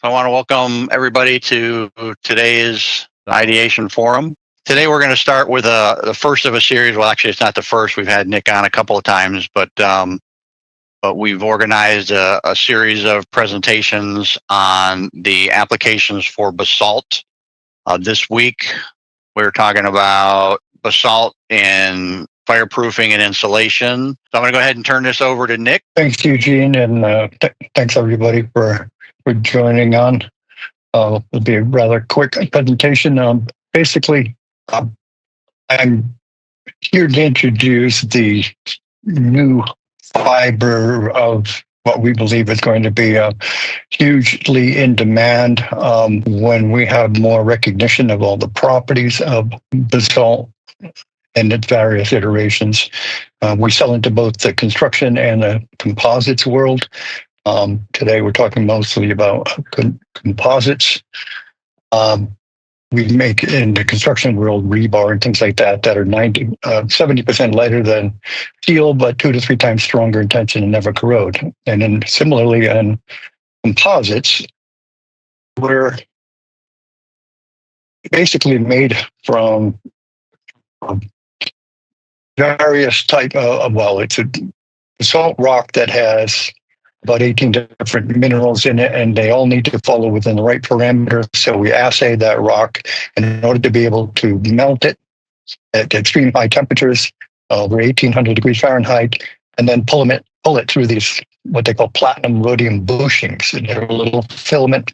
I want to welcome everybody to today's ideation forum. Today we're going to start with the first of a series. Well, actually, it's not the first. We've had Nick on a couple of times, but we've organized a series of presentations on the applications for basalt. This week, we're talking about basalt in fireproofing and insulation. So I'm going to go ahead and turn this over to Nick. Thanks, Eugene, and thanks everybody for joining on. It'll be a rather quick presentation. Basically, I'm here to introduce the new fiber of what we believe is going to be hugely in demand when we have more recognition of all the properties of basalt and its various iterations. We sell into both the construction and the composites world. Today we're talking mostly about composites. We make in the construction world rebar and things like that are 70% lighter than steel, but 2 to 3 times stronger in tension and never corrode. And then similarly in composites, we're basically made from various type of, it's a basalt rock that has about 18 different minerals in it, and they all need to follow within the right parameters. So we assay that rock, and in order to be able to melt it at extreme high temperatures, over 1800 degrees Fahrenheit, and then pull it through these, what they call platinum rhodium bushings. And they're a little filament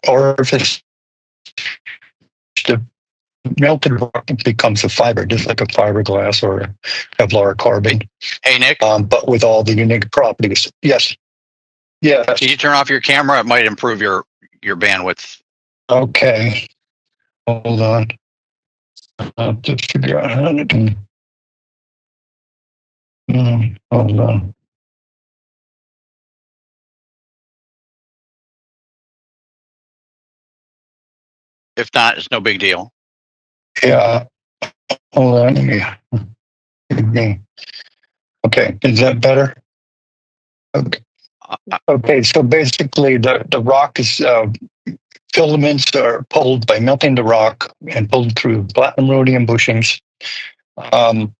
orifice. The melted rock becomes a fiber, just like a fiberglass or a Kevlar carbon. Hey, Nick. But with all the unique properties. Yes. Yeah. Can you turn off your camera? It might improve your bandwidth. Okay. Hold on. I'll just figure out how to do. Hold on. If not, it's no big deal. Yeah. Hold on. Okay. Is that better? Okay. Okay, so basically the rock is filaments are pulled by melting the rock and pulled through platinum rhodium bushings. Our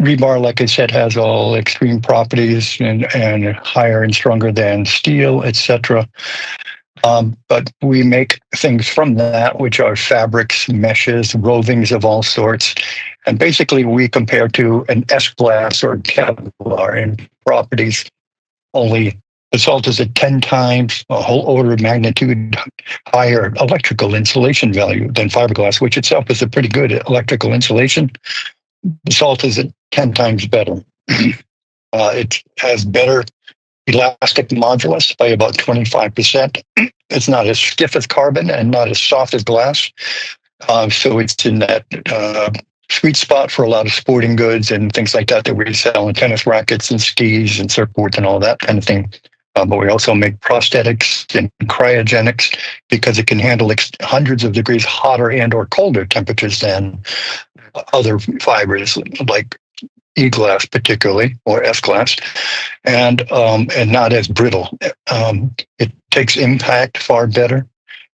rebar, like I said, has all extreme properties and higher and stronger than steel, etc. But we make things from that, which are fabrics, meshes, rovings of all sorts. And basically, we compare to an S-glass or Kevlar in properties. Only basalt is at 10 times, a whole order of magnitude higher electrical insulation value than fiberglass, which itself is a pretty good electrical insulation. Basalt is at 10 times better. It has better elastic modulus by about 25%. It's not as stiff as carbon and not as soft as glass. So it's in that sweet spot for a lot of sporting goods and things like that we sell in tennis rackets and skis and surfboards and all that kind of thing. But we also make prosthetics and cryogenics because it can handle hundreds of degrees hotter and or colder temperatures than other fibers like E-glass particularly, or S-glass, and not as brittle. It takes impact far better.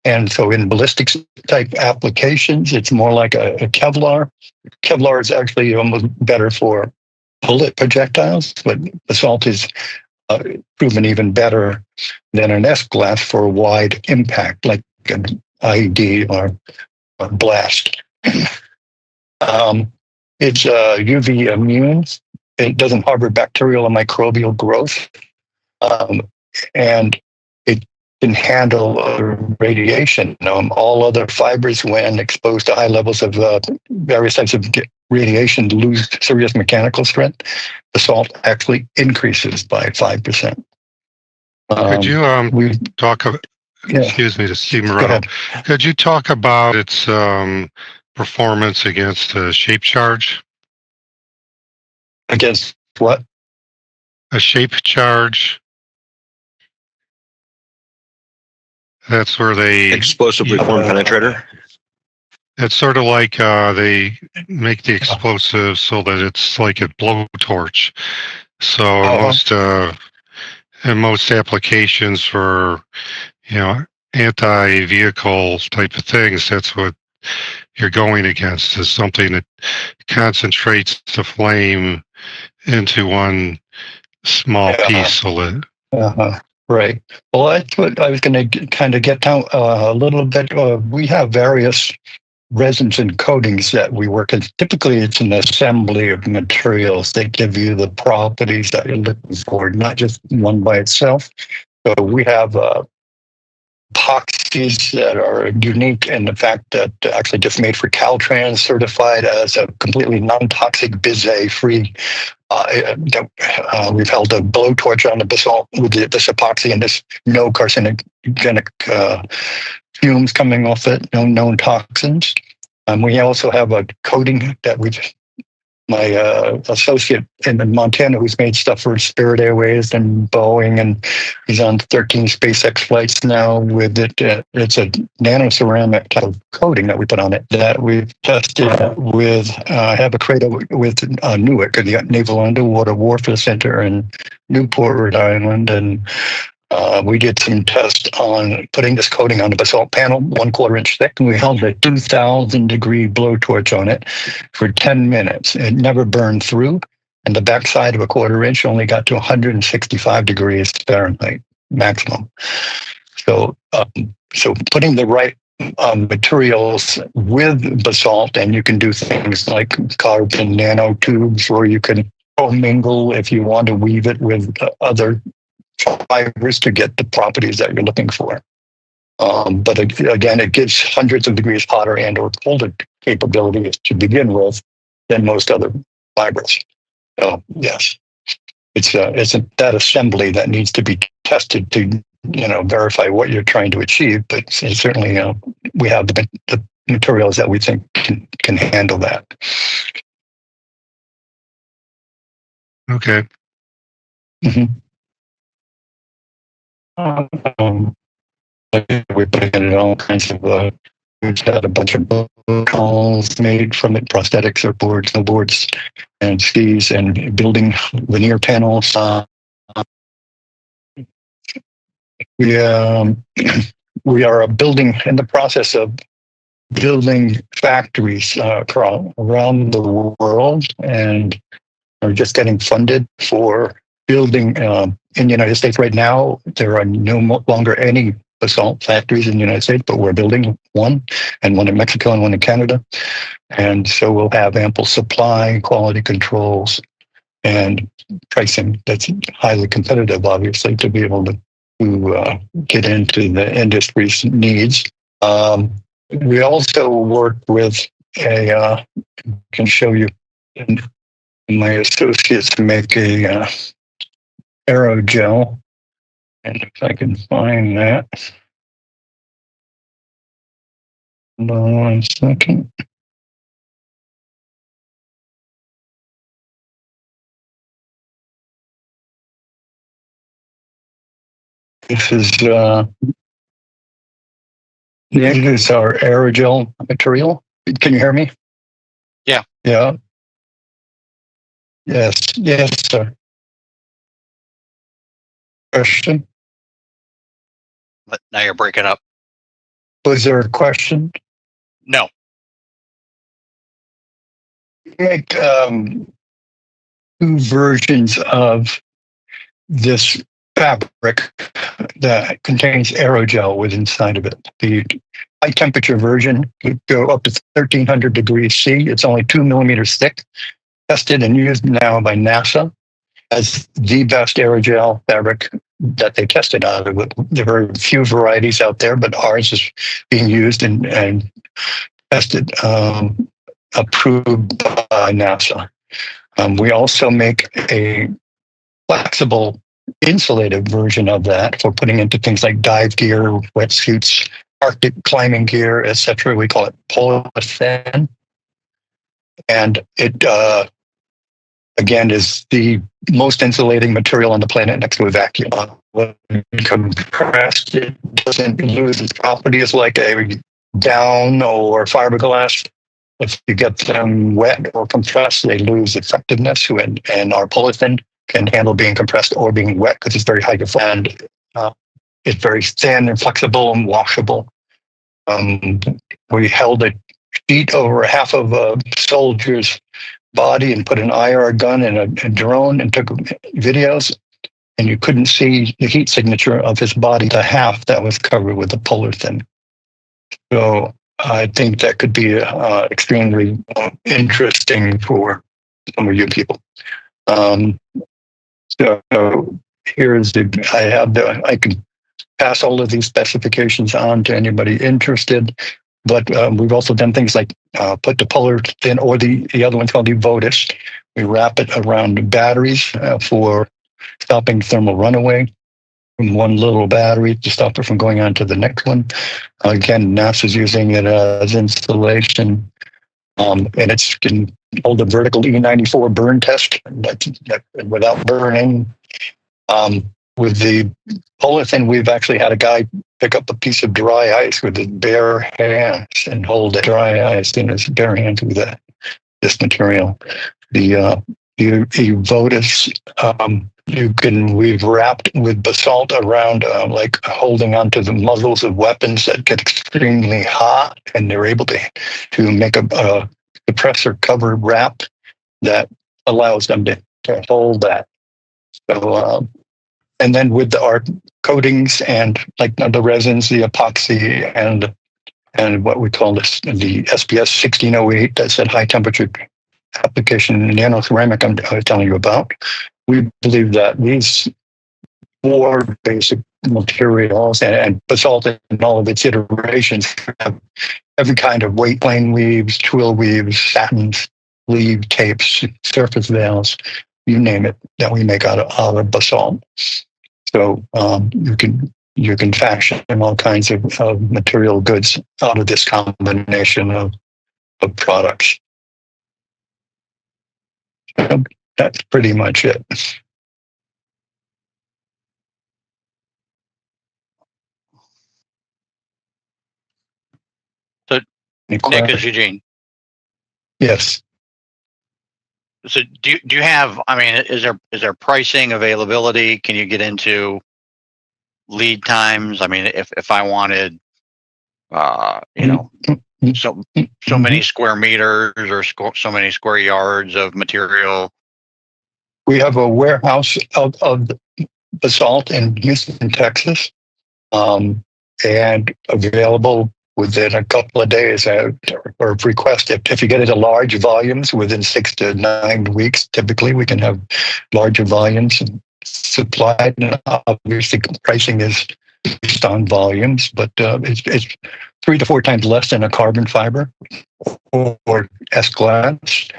And so in ballistics type applications, it's more like a Kevlar. Kevlar is actually almost better for bullet projectiles, but basalt is proven even better than an S-glass for wide impact, like an IED or blast. It's UV immune. It doesn't harbor bacterial or microbial growth. And it can handle radiation. All other fibers, when exposed to high levels of various types of radiation, lose serious mechanical strength. Basalt actually increases by 5%. Could you talk about, excuse me, to Steve Moreno, could you talk about its performance against a shape charge? Against what? A shape charge. That's where they explosively form penetrator. It's sort of like they make the explosive so that it's like a blowtorch. So most in most applications for, anti-vehicle type of things, that's what you're going against, is something that concentrates the flame into one small piece. So that, right. Well, that's what I was going to kind of get down a little bit. We have various resins and coatings that we work in. Typically, it's an assembly of materials that give you the properties that you're looking for, not just one by itself. So we have epoxies that are unique in the fact that actually just made for Caltrans, certified as a completely non-toxic bisay-free. We've held a blowtorch on the basalt with this epoxy, and there's no carcinogenic fumes coming off it, no known toxins. We also have a coating that my associate in Montana, who's made stuff for Spirit Airways and Boeing, and he's on 13 SpaceX flights now with it. It's a nanoceramic type of coating that we put on it that we've tested with, have a creator with Newark, the Naval Underwater Warfare Center in Newport, Rhode Island, and we did some tests on putting this coating on the basalt panel, 1/4 inch thick, and we held a 2,000-degree blowtorch on it for 10 minutes. It never burned through, and the backside of a 1/4 inch only got to 165 degrees Fahrenheit maximum. So putting the right materials with basalt, and you can do things like carbon nanotubes, or you can commingle if you want to weave it with other fibers to get the properties that you're looking for. But again, it gives hundreds of degrees hotter and or colder capabilities to begin with than most other fibers. So yes, it's that assembly that needs to be tested to verify what you're trying to achieve. But certainly, we have the materials that we think can handle that. Okay. Mm-hmm. We put in all kinds of. We've had a bunch of calls made from it, prosthetic surfboards, snowboards, and skis, and building veneer panels. We are building in the process of building factories around the world, and are just getting funded for building in the United States. Right now, there are no longer any basalt factories in the United States, but we're building one, and one in Mexico and one in Canada. And so we'll have ample supply, quality controls, and pricing that's highly competitive, obviously, to be able to get into the industry's needs. We also work with can show you, my associates make a aerogel, and if I can find that. Hold on 1 second. This is our aerogel material. Can you hear me? Yeah. Yeah. Yes, sir. Question? But now you're breaking up. Was there a question? No. Make 2 versions of this fabric that contains aerogel within inside of it. The high temperature version could go up to 1,300 degrees C. It's only 2 millimeters thick, tested and used now by NASA as the best aerogel fabric that they tested out of it. There are a few varieties out there, but ours is being used and tested, approved by NASA. We also make a flexible insulated version of that for putting into things like dive gear, wetsuits, Arctic climbing gear, etc. We call it polyethylene. And it, again, is the most insulating material on the planet next to a vacuum. When compressed, it doesn't lose its properties like a down or fiberglass. If you get them wet or compressed, they lose effectiveness. And our polyethylene can handle being compressed or being wet because it's very hydrophobic, and it's very thin and flexible and washable. We held a sheet over half of a soldier's body and put an IR gun and a drone and took videos, and you couldn't see the heat signature of his body, the half that was covered with a polyurethane. So I think that could be extremely interesting for some of you people. So here's I can pass all of these specifications on to anybody interested. But we've also done things like put the polyurethane, or the other one's called the Votus. We wrap it around batteries for stopping thermal runaway from one little battery to stop it from going on to the next one. Again, NASA's using it as insulation, and it can hold a vertical E94 burn test without burning. With the polyurethane, we've actually had a guy pick up a piece of dry ice with his bare hands and hold the dry ice in his bare hands with this material. The Votus, we've wrapped with basalt around, like holding onto the muzzles of weapons that get extremely hot, and they're able to make a suppressor cover wrap that allows them to hold that. So, and then with our coatings and like the resins, the epoxy, and what we call the SPS 1608, that's that high temperature application nano ceramic I'm telling you about. We believe that these 4 basic materials and basalt in all of its iterations have every kind of weight plane weaves, twill weaves, satins, sleeve tapes, surface veils, you name it, that we make out of basalt. So you can fashion all kinds of material goods out of this combination of products. So that's pretty much it. So, Nick, is Eugene. Yes. So do you have, I mean, is there pricing, availability? Can you get into lead times? I mean, if I wanted, so many square meters or so many square yards of material. We have a warehouse of basalt in Houston, Texas, and available within a couple of days, or request it. If you get it in large volumes within 6 to 9 weeks, typically we can have larger volumes supplied. And obviously, pricing is based on volumes, but it's 3 to 4 times less than a carbon fiber or S-glass.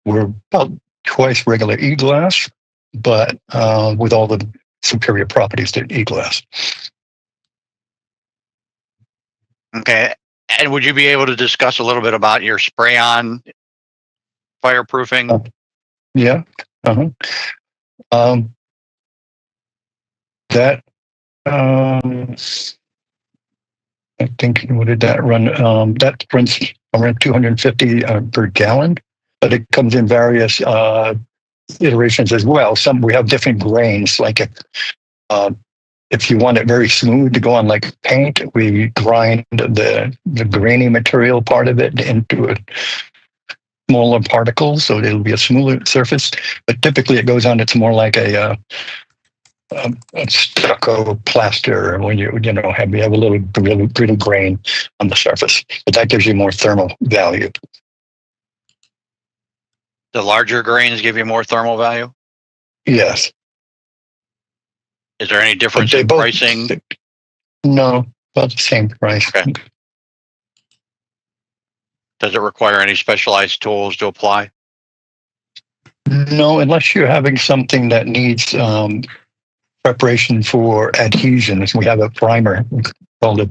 We're about twice regular E-glass, but with all the superior properties to E-glass. Okay. And would you be able to discuss a little bit about your spray-on fireproofing? Yeah. That I think, what did that run? That runs around 250 per gallon, but it comes in various iterations as well. Some we have different grains. Like if you want it very smooth to go on like paint, we grind the grainy material part of it into a smaller particles, so it'll be a smoother surface. But typically, it goes on. It's more like a stucco plaster when you have a little brittle grain on the surface, but that gives you more thermal value. The larger grains give you more thermal value? Yes. Is there any difference in pricing? No, about the same price. Okay. Does it require any specialized tools to apply? No, unless you're having something that needs preparation for adhesion. We have a primer called a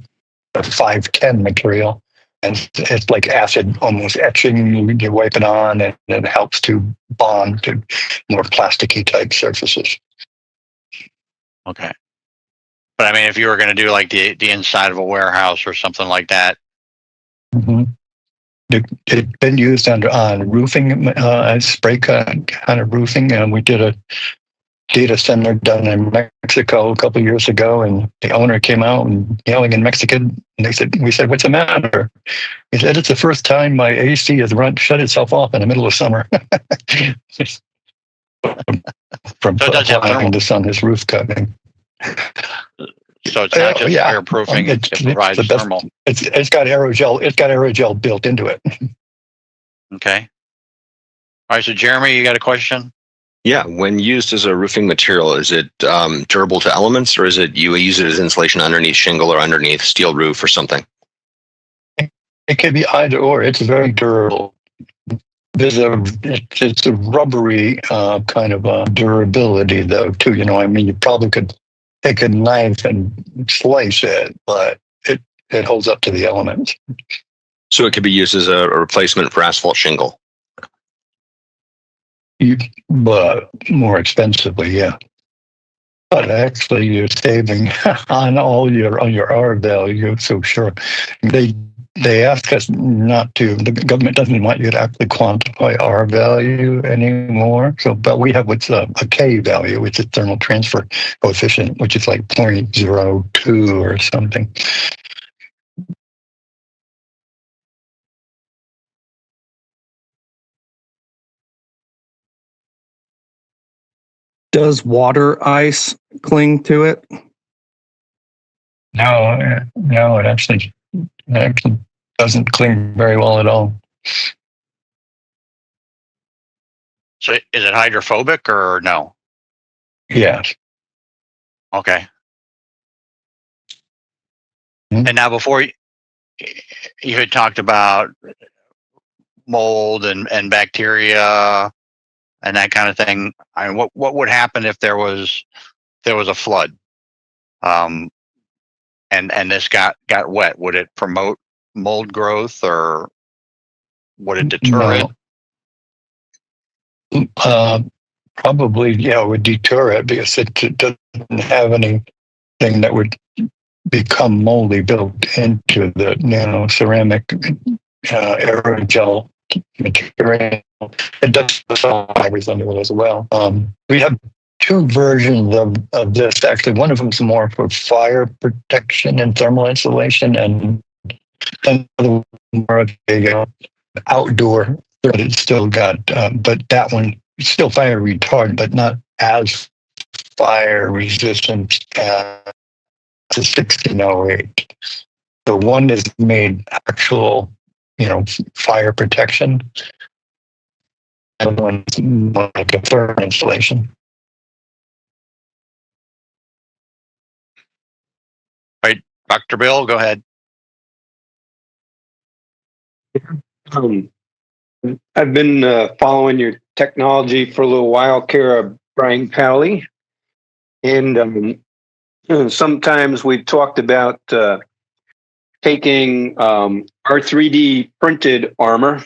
510 material, and it's like acid almost etching. You wipe it on, and it helps to bond to more plasticky type surfaces. Okay. But I mean, if you were going to do like the inside of a warehouse or something like that. Mm-hmm. It's been used on roofing, spray kind of roofing, and we did data center down in Mexico a couple of years ago, and the owner came out and yelling in Mexican. And we said, "What's the matter?" He said, "It's the first time my AC has shut itself off in the middle of summer." From So it does have applying thermal. this on his roof cutting. So it's not just Yeah. fireproofing; It's it provides the best. thermal. It's got aerogel. It's got aerogel built into it. Okay. All right. So Jeremy, you got a question? Yeah, when used as a roofing material, is it durable to elements, or is it you use it as insulation underneath shingle or underneath steel roof or something? It can be either or. It's very durable. It's a rubbery kind of durability though too. I mean, you probably could take a knife and slice it, but it holds up to the elements. So it could be used as a replacement for asphalt shingle. But more expensively, yeah. But actually, you're saving on your R value. So sure, they ask us not to. The government doesn't want you to actually quantify R value anymore. So, but we have what's a K value, which is thermal transfer coefficient, which is like 0.02 or something. Does water ice cling to it? No, it actually doesn't cling very well at all. So is it hydrophobic or no? Yes. Okay. Hmm. And now before you had talked about mold and bacteria and that kind of thing. I mean, what would happen if there was a flood? And this got wet? Would it promote mold growth or would it deter it? No. Probably, yeah, it would deter it because it doesn't have anything that would become moldy built into the ceramic aerogel material. It does solve fibers under it as well. We have two versions of this. Actually, one of them is more for fire protection and thermal insulation, and another more of a outdoor. But it's still got, but that one is still fire retardant, but not as fire resistant as the 1608. The one is made actual, fire protection, and the one's more like a thermal insulation. Right, Dr. Bill, go ahead. I've been following your technology for a little while, Kara Brian Powley, and sometimes we've talked about taking our 3D printed armor,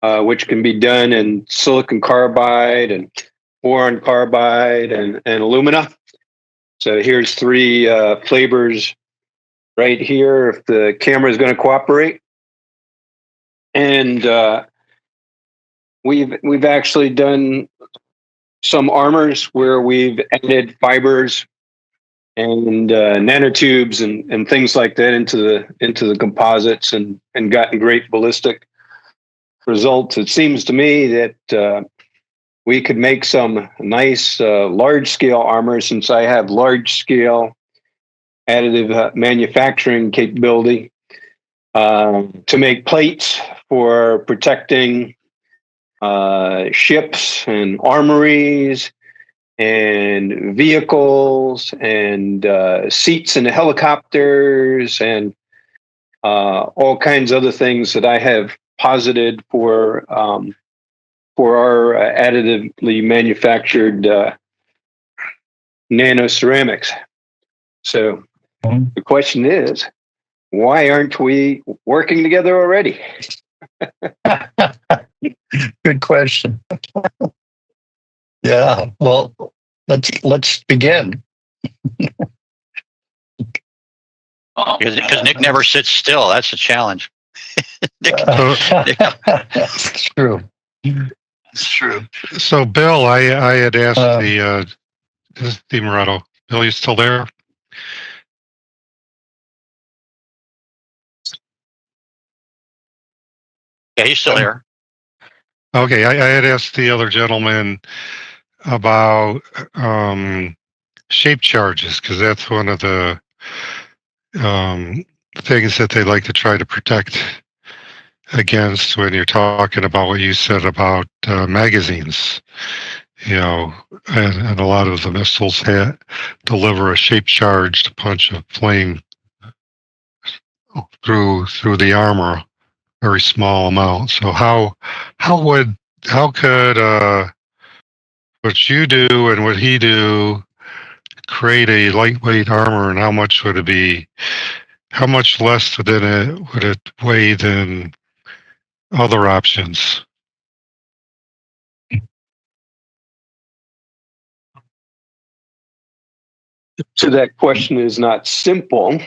which can be done in silicon carbide and boron carbide and alumina. So here's three flavors right here if the camera is going to cooperate. And we've actually done some armors where we've added fibers and nanotubes and things like that into the composites and gotten great ballistic results. It seems to me that we could make some nice large scale armor, since I have large scale additive manufacturing capability, to make plates for protecting ships and armories and vehicles and seats in helicopters and all kinds of other things that I have posited for our additively manufactured nanoceramics. So the question is, why aren't we working together already? Good question. Yeah. Well, let's begin. Because Nick never sits still. That's the challenge. It's true. It's true. So, Bill, I had asked Uh, this is Steve Moretto. Bill, you still there? Yeah, he's still here. Okay, I had asked the other gentleman about shape charges because that's one of the things that they like to try to protect against when you're talking about what you said about magazines. You know, and a lot of the missiles deliver a shape charged punch of flame through the armor, very small amount. So how could what you do and what he do create a lightweight armor, and how much would it be? How much less would it weigh than other options? So that question is not simple,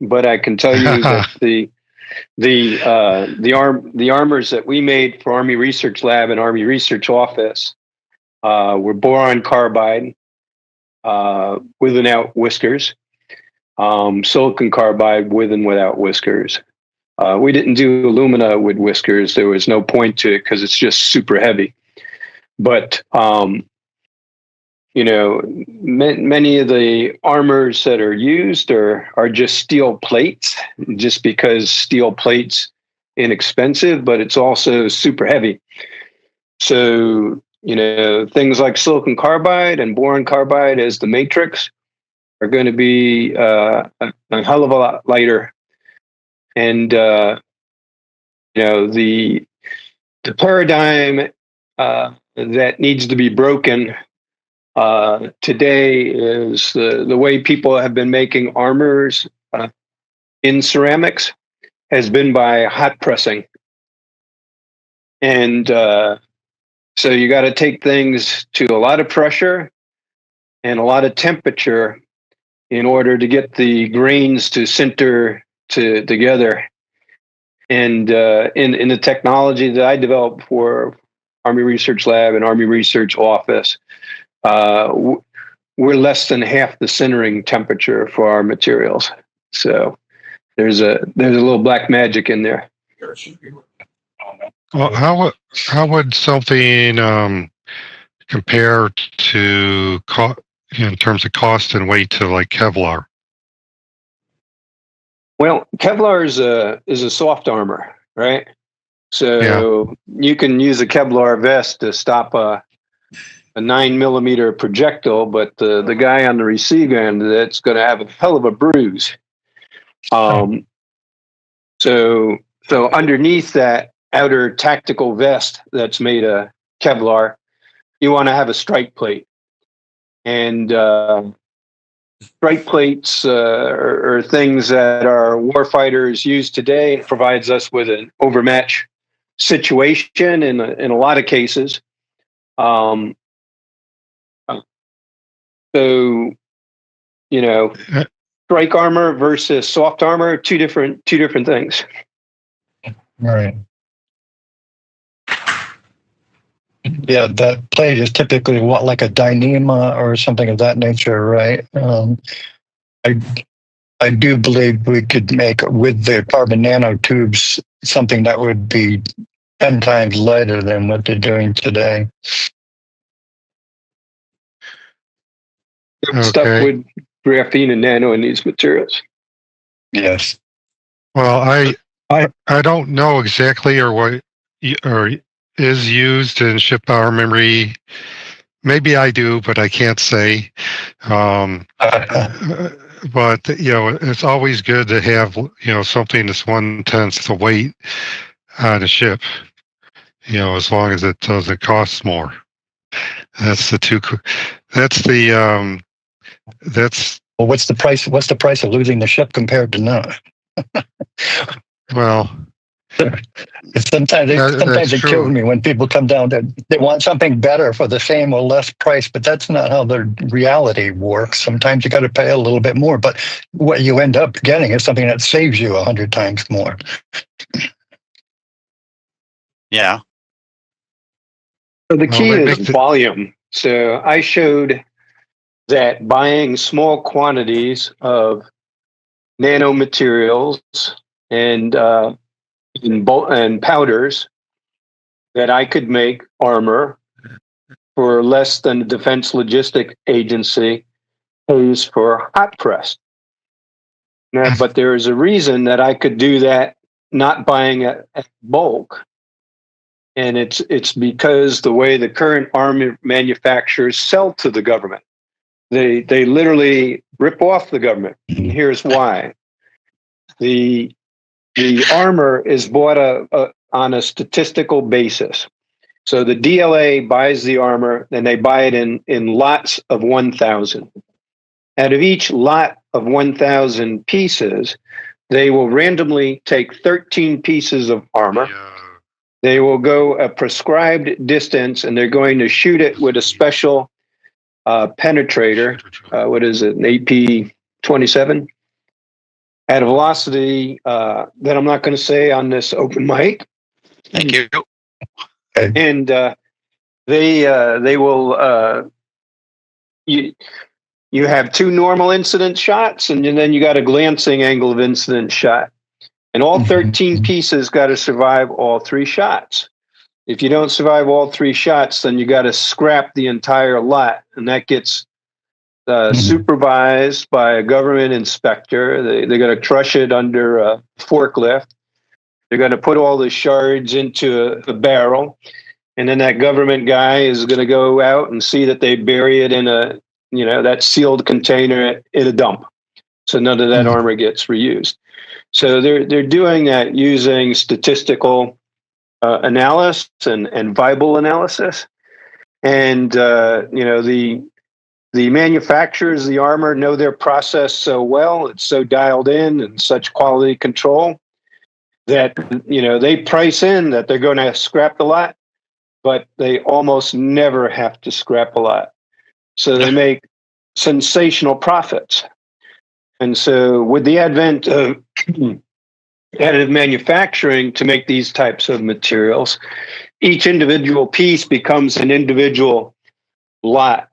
but I can tell you that the armors that we made for Army Research Lab and Army Research Office were boron carbide with and without whiskers, silicon carbide with and without whiskers. We didn't do alumina with whiskers. There was no point to it because it's just super heavy. But many of the armors that are used are just steel plates, just because steel plates inexpensive, but it's also super heavy. So, things like silicon carbide and boron carbide as the matrix are going to be a hell of a lot lighter. And, the paradigm that needs to be broken today is the way people have been making armors in ceramics has been by hot pressing. And so you got to take things to a lot of pressure and a lot of temperature in order to get the grains to sinter together. And in the technology that I developed for Army Research Lab and Army Research Office, we're less than half the sintering temperature for our materials. So there's a little black magic in there. Well, how would something compare to in terms of cost and weight to like Kevlar? Well, Kevlar is a soft armor, right? So you can use a Kevlar vest to stop a 9mm projectile, but the guy on the receiving end, that's going to have a hell of a bruise. So underneath that outer tactical vest that's made of Kevlar, you want to have a strike plate. And strike plates are things that our warfighters use today. It provides us with an overmatch situation in a lot of cases. So, strike armor versus soft armor, two different things. Right. Yeah, that plate is typically like a Dyneema or something of that nature, right? I do believe we could make with the carbon nanotubes something that would be 10 times lighter than what they're doing today. Stuff with graphene and nano in these materials. Yes. Well, I don't know exactly what is used in ship power memory. Maybe I do, but I can't say. But it's always good to have something that's 1/10 the weight on a ship. As long as it doesn't cost more. That's the two. That's the. That's. Well, what's the price? What's the price of losing the ship compared to not? Well, sometimes it kills me when people come down to they want something better for the same or less price, but that's not how the reality works. Sometimes you got to pay a little bit more, but what you end up getting is something that saves you 100 times more. Yeah. So the key they is make the- volume. So I showed that buying small quantities of nanomaterials and and powders, that I could make armor for less than the Defense Logistic Agency pays for hot press. Now, but there is a reason that I could do that not buying at bulk. And it's because the way the current armor manufacturers sell to the government. They literally rip off the government. And here's why. The armor is bought on a statistical basis. So the DLA buys the armor and they buy it in lots of 1,000. Out of each lot of 1,000 pieces, they will randomly take 13 pieces of armor. They will go a prescribed distance and they're going to shoot it with a special penetrator. What is it? An AP-27? At a velocity that I'm not going to say on this open mic. Thank you. And they will you have two normal incident shots, and then you got a glancing angle of incident shot. And all 13 pieces got to survive all three shots. If you don't survive all three shots, then you got to scrap the entire lot, and that gets supervised by a government inspector. They're going to crush it under a forklift. They're going to put all the shards into a barrel, and then that government guy is going to go out and see that they bury it in that sealed container in a dump, so none of that armor gets reused. So they're doing that using statistical analysis and Bible analysis, and the manufacturers of the armor know their process so well. It's so dialed in and such quality control that they price in that they're going to scrap the lot, but they almost never have to scrap a lot. So they make sensational profits. And so with the advent of additive manufacturing to make these types of materials, each individual piece becomes an individual lot.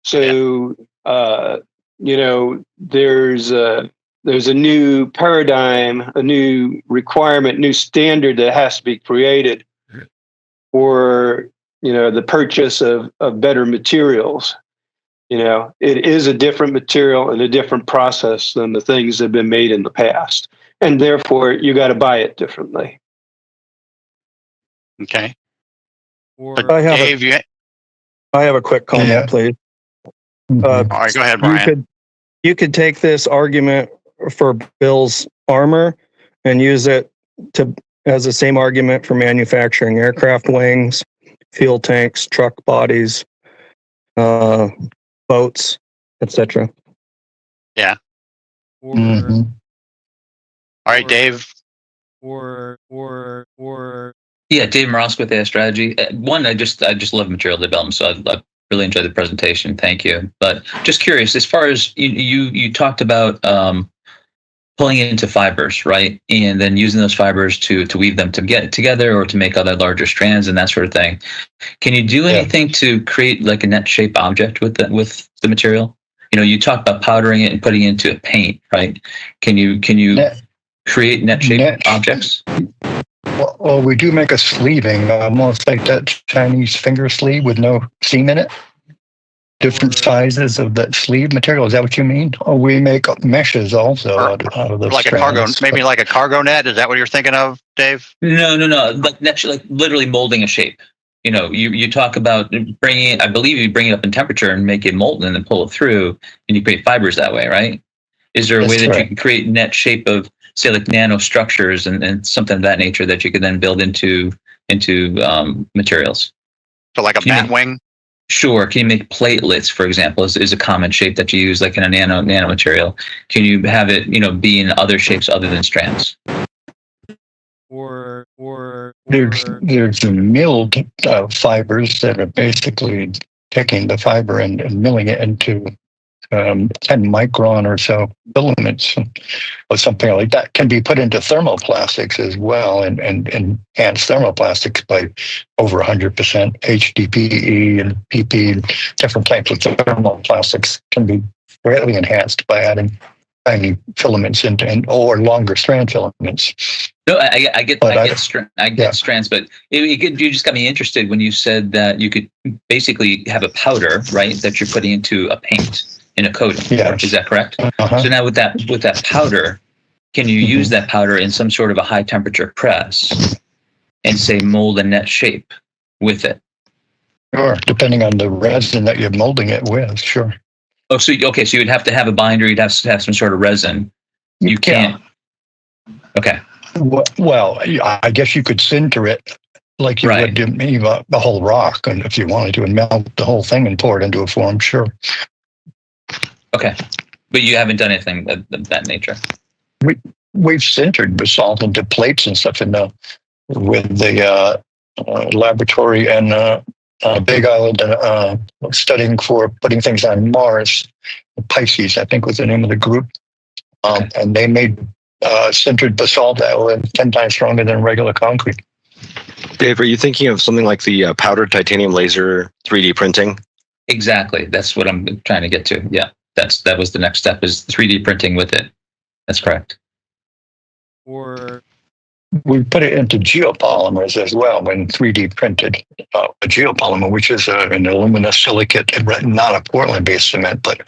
So, there's a new paradigm, a new requirement, new standard that has to be created for, the purchase of better materials. It is a different material and a different process than the things that have been made in the past. And therefore, you got to buy it differently. Okay. I have Dave, I have a quick comment, please. all right, go ahead, Brian. You could take this argument for Bill's armor and use it as the same argument for manufacturing aircraft wings, fuel tanks, truck bodies, boats, etc. Yeah. All right, Dave. Yeah, Dave Morosco with Air Strategy. One, I just love material development, so I really enjoyed the presentation. Thank you. But just curious, as far as you talked about pulling it into fibers, right, and then using those fibers to weave them to get together or to make other larger strands and that sort of thing. Can you do anything to create like a net shape object with the material? You talk about powdering it and putting it into a paint, right? Can you create net shape objects? Well, we do make a sleeving, almost like that Chinese finger sleeve with no seam in it. Different sizes of that sleeve material. Is that what you mean? Or we make meshes also out of those Like strands. maybe like a cargo net. Is that what you're thinking of, Dave? No. Like literally molding a shape. You talk about bringing it, I believe you bring it up in temperature and make it molten and then pull it through and you create fibers that way, right? Is there a way that you can create net shape of, say, like nanostructures and something of that nature that you could then build into materials? So like a bat wing? Sure. Can you make platelets, for example, is a common shape that you use like in a nanomaterial? Can you have it, be in other shapes other than strands? There's milled fibers that are basically taking the fiber and milling it into 10 micron or so filaments or something like that can be put into thermoplastics as well, and enhance thermoplastics by over 100%. HDPE and PP and different types of thermoplastics can be greatly enhanced by adding tiny filaments or longer strand filaments. No, I get Yeah. strands, but you just got me interested when you said that you could basically have a powder, right, that you're putting into a paint in a coating. Yes. Is that correct? Uh-huh. So now with that powder, can you use that powder in some sort of a high temperature press and say mold a net shape with it? Sure, depending on the resin that you're molding it with, sure. Oh, so okay, so you'd have to have a binder, you'd have to have some sort of resin. You can't. Okay. Well, I guess you could sinter it like you Right. would the whole rock, and if you wanted to, and melt the whole thing and pour it into a form, sure. Okay. But you haven't done anything of that nature. We've sintered basalt into plates and stuff with the laboratory and Big Island studying for putting things on Mars. Pisces, I think, was the name of the group. And they made sintered basalt that was 10 times stronger than regular concrete. Dave, are you thinking of something like the powdered titanium laser 3D printing? Exactly. That's what I'm trying to get to. Yeah. That was the next step, is 3D printing with it. That's correct. Or We put it into geopolymers as well when 3D printed a geopolymer, which is an aluminosilicate, not a Portland-based cement, but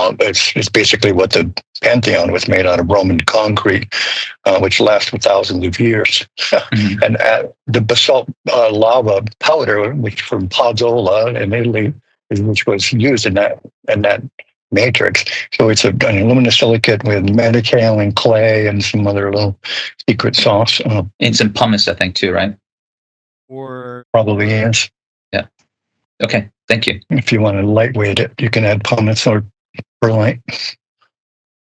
it's basically what the Pantheon was made out of, Roman concrete, which lasts for thousands of years. Mhm. And the basalt lava powder, which from Pozzola in Italy, which was used in that matrix. So it's an aluminosilicate with metakaolin and clay and some other little secret sauce. And some pumice, I think, too, right? or Probably is. Okay. Thank you. If you want to lightweight it, you can add pumice or perlite.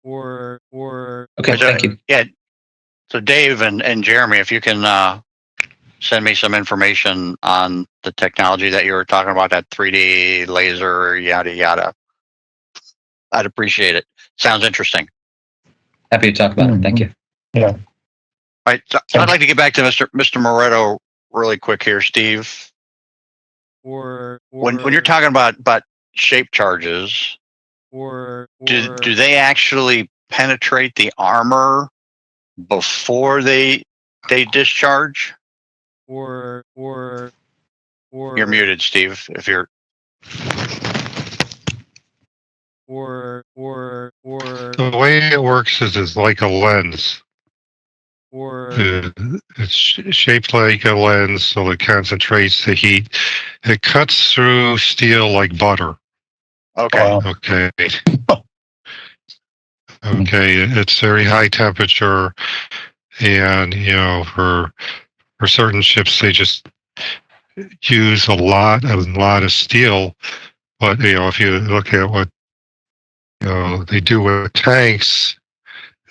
or Okay. Thank you. Yeah. So Dave and Jeremy, if you can send me some information on the technology that you were talking about, that 3D laser, yada yada, I'd appreciate it. Sounds interesting. Happy to talk about it. Thank you. Yeah. All right. So I'd like to get back to Mr. Moretto really quick here, Steve. or When you're talking about shape charges, do they actually penetrate the armor before they discharge? or You're muted, Steve. If you're The way it works is it's like a lens. or It's shaped like a lens, so it concentrates the heat. It cuts through steel like butter. okay. Wow. Okay. Okay. It's very high temperature, and for certain ships they just use a lot of steel. But if you look at what they do with tanks,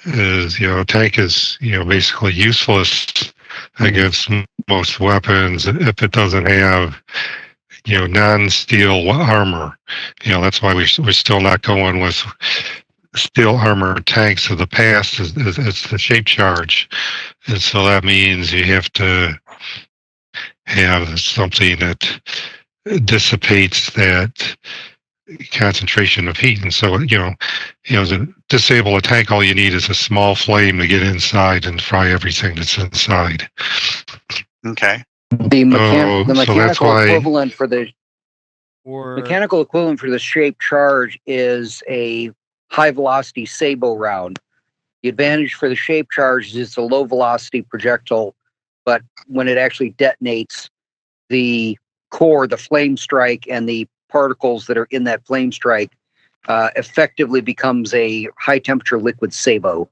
is tank is basically useless against most weapons if it doesn't have non-steel armor. That's why we're still not going with steel armor tanks of the past. It's the shape charge, and so that means you have to have something that dissipates that concentration of heat. And so to disable a tank, all you need is a small flame to get inside and fry everything that's inside. Okay. The, the so that's mechanical why equivalent for the or mechanical equivalent for the shape charge is a high velocity sabot round. The advantage for the shape charge is it's a low velocity projectile, but when it actually detonates, the core, the flame strike, and the particles that are in that flame strike effectively becomes a high temperature liquid sabot.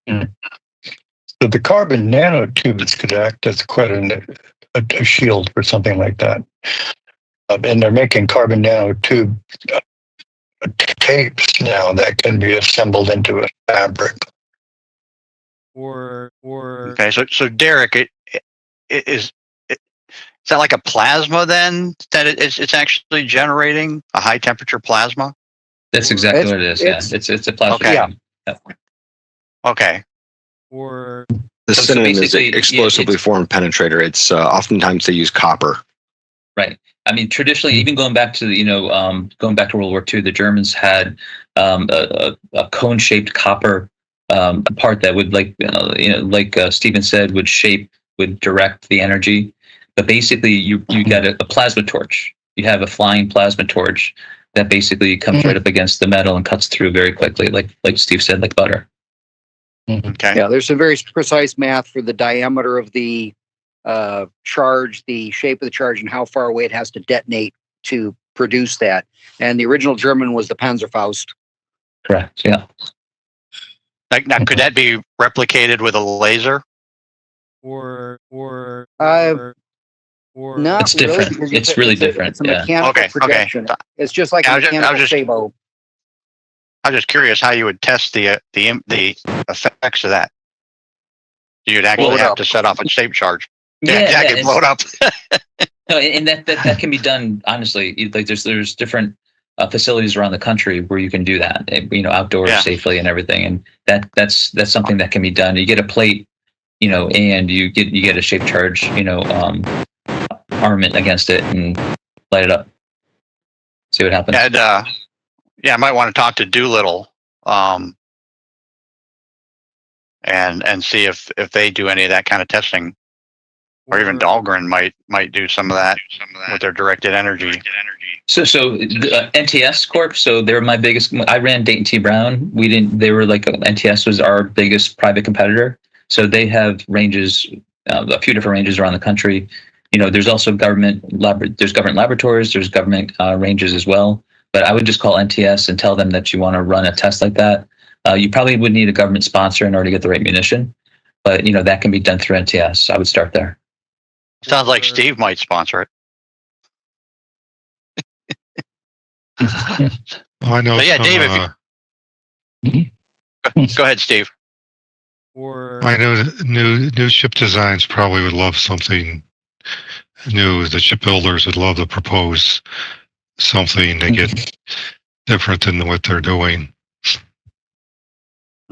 So the carbon nanotubes could act as quite a shield for something like that. And they're making carbon nanotube tapes now that can be assembled into a fabric. or Okay. So Derek, that like a plasma then that it's actually generating a high temperature plasma? That's exactly It's- what it is. it's- Yeah, it's a plasma. Okay. stream. Okay. Or The So synonym is basically, yeah, explosively it's- formed penetrator. It's oftentimes they use copper. Right. I mean, traditionally, even going back to going back to World War II, the Germans had a cone-shaped copper part that would, Stephen said, would direct the energy. But basically, you got a plasma torch. You have a flying plasma torch that basically comes right up against the metal and cuts through very quickly, like Steve said, like butter. Okay. Yeah, there's some very precise math for the diameter of the charge, the shape of the charge, and how far away it has to detonate to produce that. And the original German was the Panzerfaust. Correct. Yeah. Like, now, could that be replicated with a laser? or Not It's different. because It's really different, It's a yeah. mechanical Okay, projection. okay. It's just like Yeah, a I was mechanical just- sabot. I'm just curious how you would test the effects of that. You'd Blow actually it have up. to set off a shape charge. Yeah, Yeah, exactly. Blow it up. No, and that can be done honestly. Like there's different facilities around the country where you can do that. Outdoors Yeah. safely and everything, and that's something that can be done. You get a plate, and you get a shape charge, armament against it and light it up. See what happens. And I might want to talk to Doolittle, and see if they do any of that kind of testing, or even Dahlgren might do some of that with their directed energy. So the NTS Corp. So they're my biggest. I ran Dayton T Brown. We didn't. They were like NTS was our biggest private competitor. So they have ranges, a few different ranges around the country. There's also there's government laboratories. There's government ranges as well. But I would just call NTS and tell them that you want to run a test like that. You probably would need a government sponsor in order to get the right munition. But that can be done through NTS. I would start there. Sounds like Steve might sponsor it. I know. But yeah, some, Dave, go ahead, Steve. I know that new ship designs probably would love something new. The shipbuilders would love to propose something to get different than what they're doing.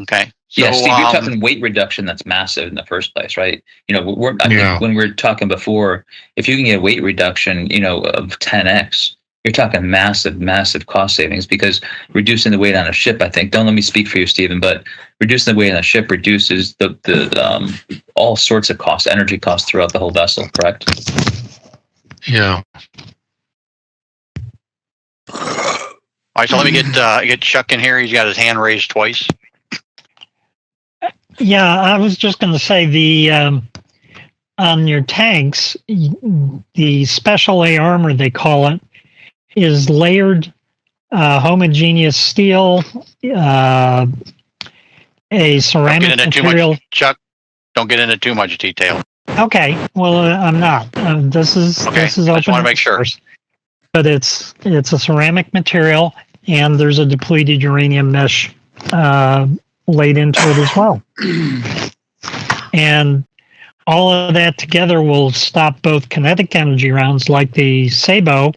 Okay. Yeah, So, Steve, you're talking weight reduction that's massive in the first place, right? I Yeah. think when we were talking before, if you can get a weight reduction, of 10x, you're talking massive, massive cost savings, because reducing the weight on a ship, I think, don't let me speak for you, Stephen, but reducing the weight on a ship reduces the all sorts of costs, energy costs throughout the whole vessel, correct? Yeah. all right, so let me get Chuck in here. He's got his hand raised twice. Yeah, I was just going to say on your tanks, the special A armor, they call it, is layered homogeneous steel, a ceramic material. Chuck, don't get into too much detail. Okay, well, I'm not. This is Okay, this is I just open. want to make sure. But it's a ceramic material, and there's a depleted uranium mesh laid into it as well. And all of that together will stop both kinetic energy rounds like the sabot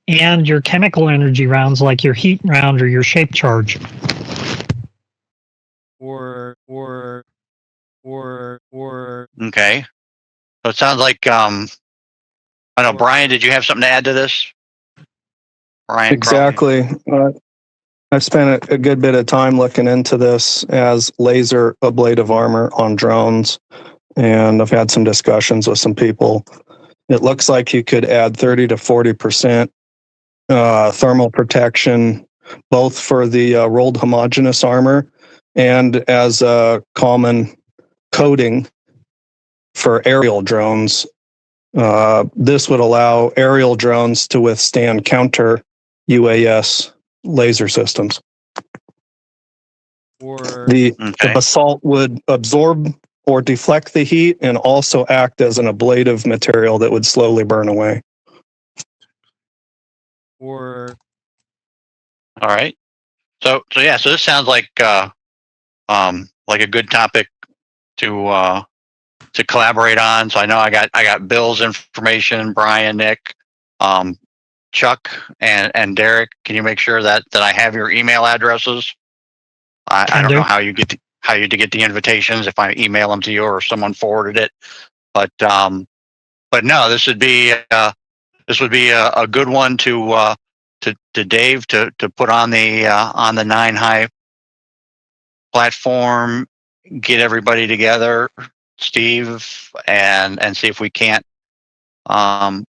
and your chemical energy rounds like your heat round or your shape charge. Okay. So it sounds like I don't know, Brian, did you have something to add to this? Brian Exactly. I've spent a good bit of time looking into this as laser ablative armor on drones, and I've had some discussions with some people. It looks like you could add 30 to 40% thermal protection, both for the rolled homogeneous armor and as a common coating for aerial drones. This would allow aerial drones to withstand counter UAS laser systems. The Okay. basalt would absorb or deflect the heat and also act as an ablative material that would slowly burn away. All right. So this sounds like a good topic to to collaborate on. So I know I got Bill's information, Brian, Nick, Chuck, and Derek. Can you make sure that I have your email addresses? I don't know how you get the invitations, if I email them to you or someone forwarded it, but no, this would be a good one to Dave to put on the 9 High platform, get everybody together, Steve, and see if we can't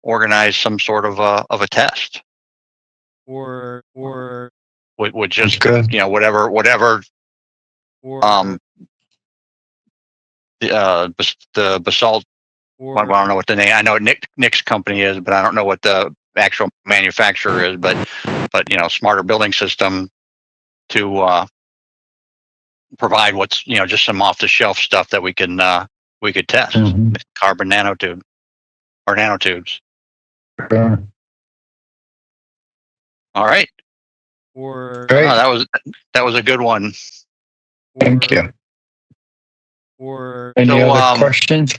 organize some sort of a test. Or would just good. whatever the basalt. Well, I don't know what the name. I know Nick's company is, but I don't know what the actual manufacturer is. But Smarter Building System to provide what's just some off the shelf stuff that we could test. Mhm. Carbon nanotube or nanotubes. Sure. All right. Great. That was a good one. Thank you. Any other questions?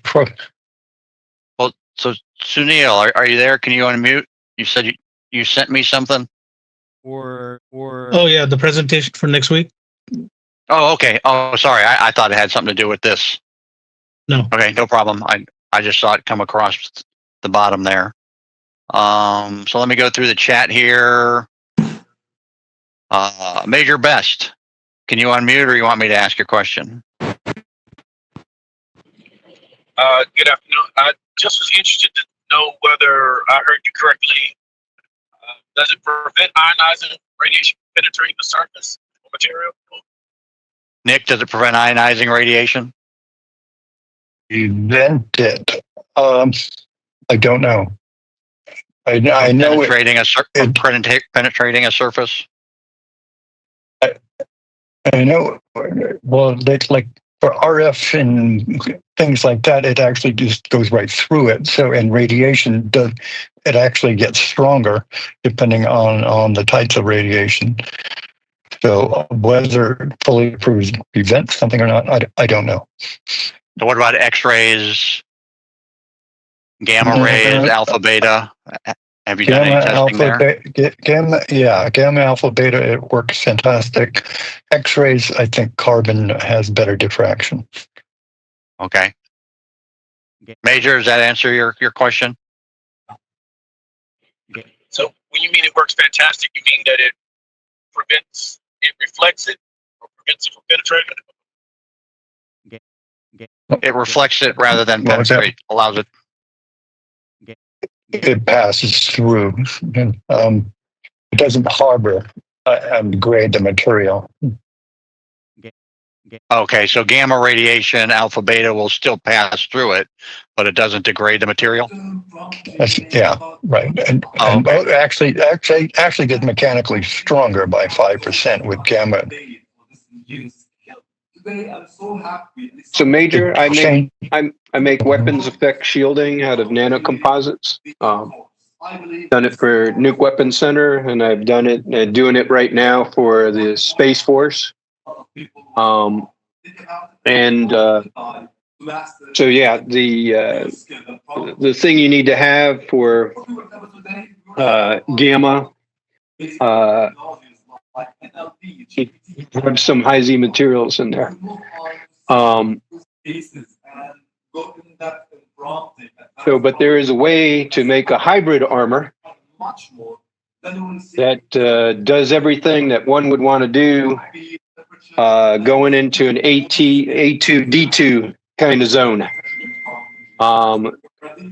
So Sunil, are you there? Can you unmute? You said you sent me something. Oh yeah, the presentation for next week. Oh, okay. Oh, sorry. I thought it had something to do with this. No. Okay, no problem. I just saw it come across the bottom there. So let me go through the chat here. Major Best, can you unmute, or you want me to ask your question? Good afternoon. I just was interested to know whether I heard you correctly. Does it prevent ionizing radiation penetrating the surface of material? Nick, does it prevent ionizing radiation? Prevent it. I don't know. I know penetrating a surface. I know. Well, like for RF and things like that, it actually just goes right through it. So, and radiation it actually gets stronger depending on the types of radiation. So, whether it fully prevents something or not, I don't know. So, what about X-rays, gamma rays, alpha, beta? Have you done any testing there? Gamma, alpha, beta, it works fantastic. X-rays, I think carbon has better diffraction. Okay. Major, does that answer your question? So when you mean it works fantastic, you mean that it reflects it, or prevents it from penetrating? It reflects it rather than penetrate, allows it. It passes through. It doesn't harbor and degrade the material. Okay, so gamma radiation, alpha, beta will still pass through it, but it doesn't degrade the material? Yeah, right. And actually gets mechanically stronger by 5% with gamma. So Major, I make weapons effect shielding out of nanocomposites. Done it for Nuke Weapons Center, and I've done it doing it right now for the Space Force. So yeah, the thing you need to have for gamma, have some high Z materials in there. But there is a way to make a hybrid armor that does everything that one would want to do going into an A2, D2 kind of zone.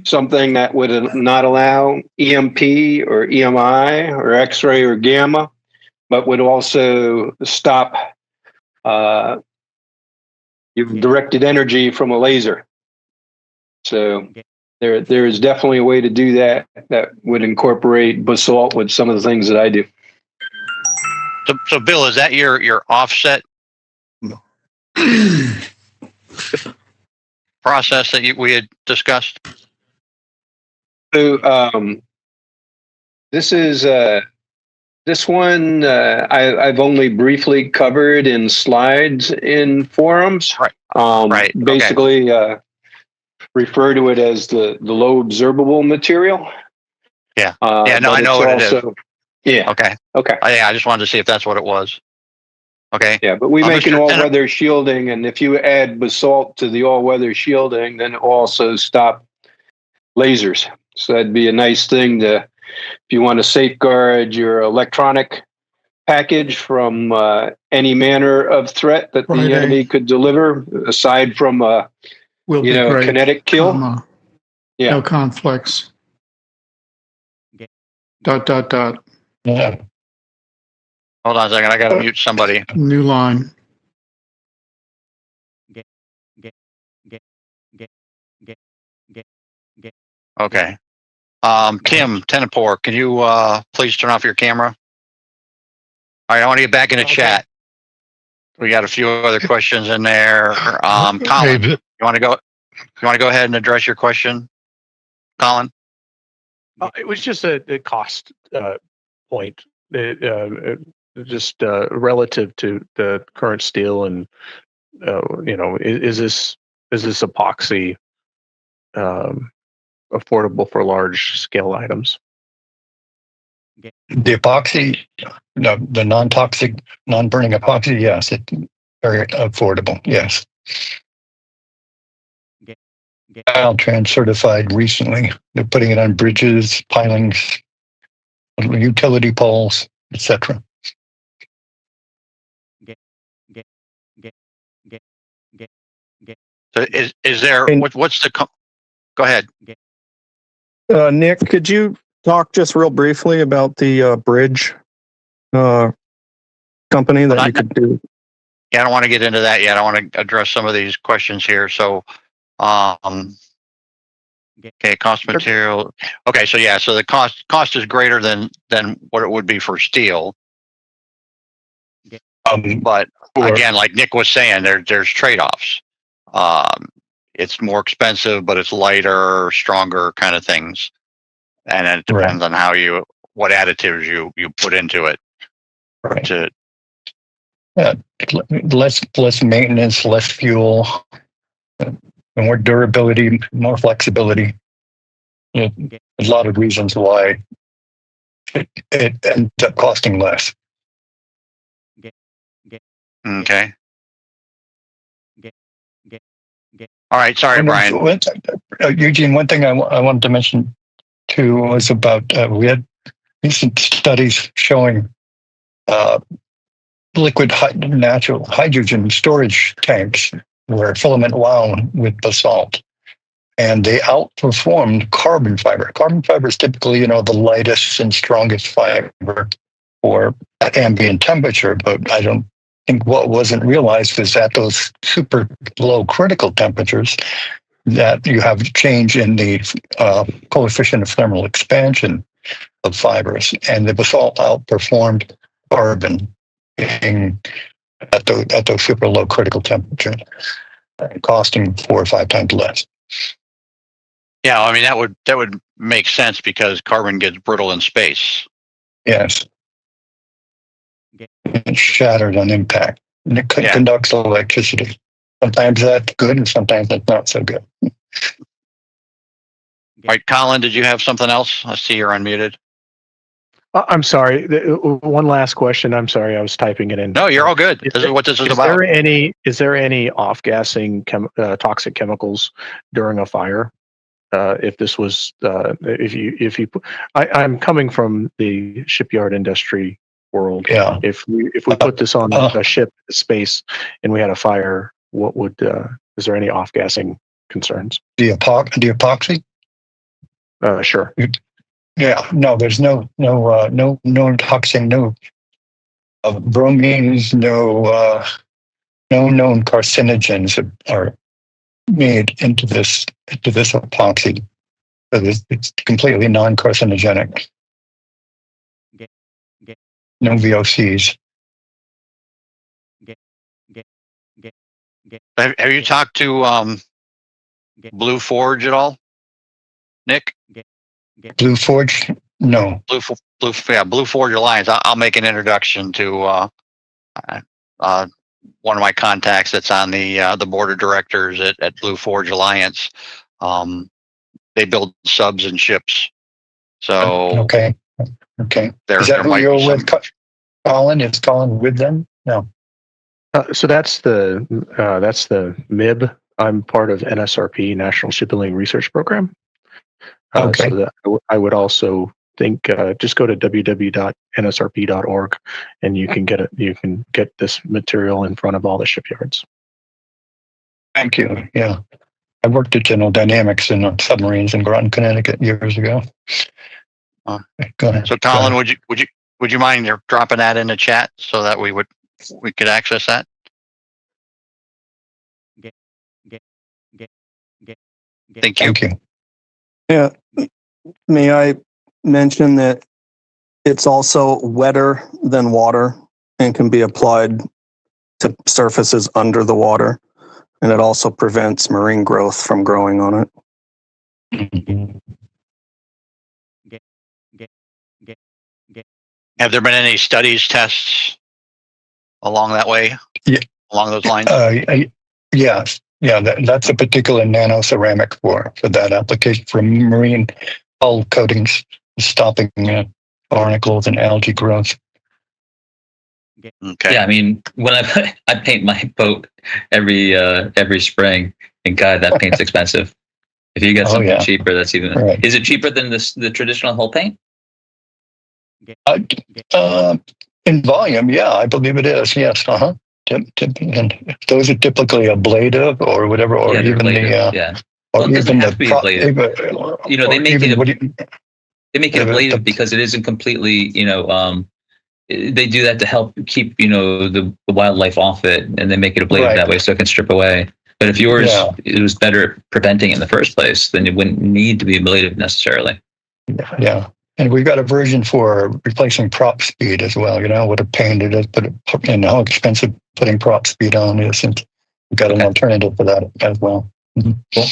Something that would not allow EMP or EMI or X-ray or gamma, but would also stop your directed energy from a laser. So there is definitely a way to do that would incorporate basalt with some of the things that I do. So Bill, is that your offset process that we had discussed? So this one I've only briefly covered in slides in forums. Right. Basically, refer to it as the low absorbable material. Yeah. No, I know what it is. Yeah. Okay. Okay. I just wanted to see if that's what it was. Okay. Yeah, but we make an Mr. all-weather shielding, and if you add basalt to the all-weather shielding, then it will also stop lasers. So that'd be a nice thing if you want to safeguard your electronic package from any manner of threat that the enemy could deliver, aside from a kinetic kill. Yeah. No conflicts. Okay. Dot. Yeah. Hold on a second. I got to mute somebody. New line. Okay. Tim Tenapor, can you please turn off your camera? All right, I want to get back in the chat. We got a few other questions in there. Colin, you want to go ahead and address your question? Colin? It was just a cost point. Just relative to the current steel, and is this epoxy affordable for large scale items? The epoxy, no, the non-toxic, non-burning epoxy, yes, it's very affordable. Yes. Caltrans certified recently. They're putting it on bridges, pilings, utility poles, etc. So is there what's the go ahead. Nick, could you talk just real briefly about the bridge company that you could do? Yeah, I don't want to get into that yet. I want to address some of these questions here. So, okay, cost material. Okay, so yeah, so the cost is greater than what it would be for steel. But again, like Nick was saying, there's trade-offs. It's more expensive, but it's lighter, stronger kind of things. And it depends on what additives you put into it. Right. Less maintenance, less fuel, more durability, more flexibility. There's a lot of reasons why it ends up costing less. Okay. All right. Sorry, Brian. Eugene, one thing I wanted to mention too was about we had recent studies showing liquid natural hydrogen storage tanks were filament wound with basalt, and they outperformed carbon fiber. Carbon fiber is typically, the lightest and strongest fiber for at ambient temperature, but I don't think what wasn't realized is at those super low critical temperatures that you have change in the coefficient of thermal expansion of fibers, and the basalt outperformed carbon at those super low critical temperatures, costing 4 or 5 times less. Yeah, I mean that would make sense because carbon gets brittle in space. Yes, it's shattered on impact, and it conducts electricity. Sometimes that's good, and sometimes that's not so good. All right, Colin, did you have something else? I see you're unmuted. I'm sorry. One last question. I'm sorry, I was typing it in. No, you're all good. This is what this is about. Is there any off-gassing toxic chemicals during a fire? If this was, I'm coming from the shipyard industry world. Yeah. If we put this on a ship space and we had a fire, what would is there any off-gassing concerns? The epoxy? Sure. Yeah, no, there's no toxin, no bromines, no known carcinogens are made into this epoxy. So it's completely non-carcinogenic. No VOCs. Have you talked to Blue Forge at all, Nick? Blue Forge? No. Blue Forge Alliance. I'll make an introduction to one of my contacts that's on the board of directors at Blue Forge Alliance. They build subs and ships. So Okay. there Is that who might you're be with, some. Colin? Is Colin with them? No. So that's the MIB. I'm part of NSRP, National Shipbuilding Research Program. Okay. So that I would also think just go to www.nsrp.org and you can get this material in front of all the shipyards. Thank you. Yeah. I worked at General Dynamics in submarines in Groton, Connecticut years ago. Go ahead. So Colin, would you mind dropping that in the chat so that we could access that? Thank you. Thank you. Yeah. May I mention that it's also wetter than water and can be applied to surfaces under the water. And it also prevents marine growth from growing on it. Have there been any studies, tests along that way? Yeah. Along those lines? Yes. Yeah, that's a particular nano ceramic for that application for marine hull coatings, stopping barnacles and algae growth. Okay. Yeah, I mean, when I paint my boat every spring, and God, that paint's expensive. If you get something cheaper, that's even. Right. Is it cheaper than the traditional hull paint? In volume, yeah, I believe it is. Yes. And those are typically ablative or whatever, or even ablative, the Well, it doesn't have to be ablative. You know, they make it. They make it ablative because it isn't completely. They do that to help keep the wildlife off it, and they make it ablative that way so it can strip away. But if yours it was better at preventing it in the first place, then it wouldn't need to be ablative necessarily. Yeah. And we've got a version for replacing prop speed as well. What a pain it is, and how expensive putting prop speed on is. And we've got an alternative for that as well. Mm-hmm. Cool.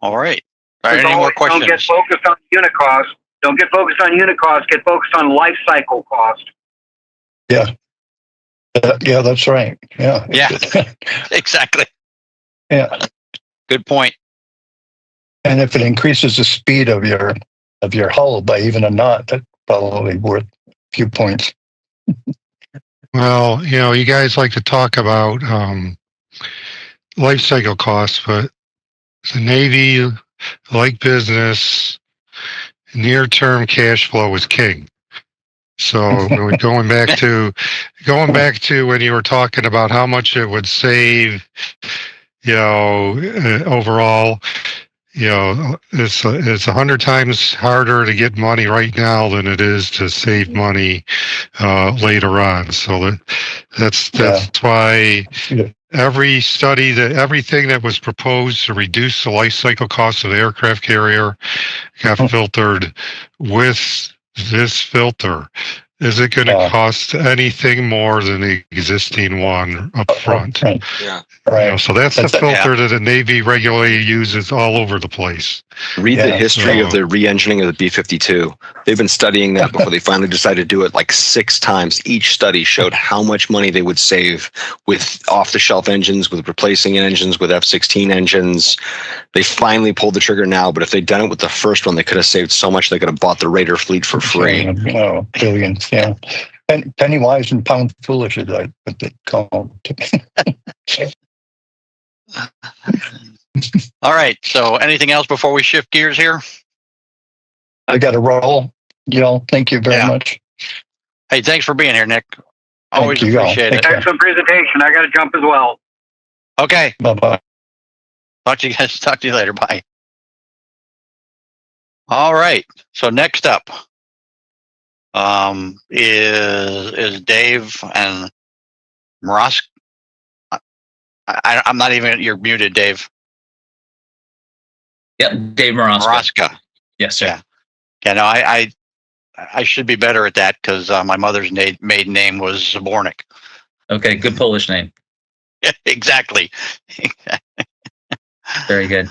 All right. All right. Any more questions? Don't get focused on unit cost. Don't get focused on unit cost. Get focused on life cycle cost. Yeah. Yeah, that's right. Yeah. Yeah. Exactly. Yeah. Good point. And if it increases the speed of your hull by even a knot, that's probably worth a few points. Well, you guys like to talk about life cycle costs, but the Navy, like business, near-term cash flow is king. So going back to when you were talking about how much it would save, overall. It's 100 times harder to get money right now than it is to save money later on. So that's why everything that was proposed to reduce the life cycle cost of the aircraft carrier got filtered with this filter. Is it going to cost anything more than the existing one up front? Yeah. Right. So that's the filter that the Navy regularly uses all over the place. Read the history of the re-engineering of the B-52. They've been studying that before they finally decided to do it like 6 times. Each study showed how much money they would save with off-the-shelf engines, with replacing engines, with F-16 engines. They finally pulled the trigger now, but if they'd done it with the first one, they could have saved so much they could have bought the Raider fleet for free. Oh, billions, yeah. And penny wise and pound foolish, is what they call it. All right. So anything else before we shift gears here? I got to roll. Thank you very much. Hey, thanks for being here, Nick. Always appreciate it. Excellent presentation. I got to jump as well. Okay. Bye-bye. Talk to you later. Bye. All right. So next up is Dave and Mrosk. I'm not even. You're muted, Dave. Yeah, Dave Mroska. Yes, sir. Yeah. No, I should be better at that because my mother's maiden name was Zabornik. Okay, good Polish name. Exactly. Very good.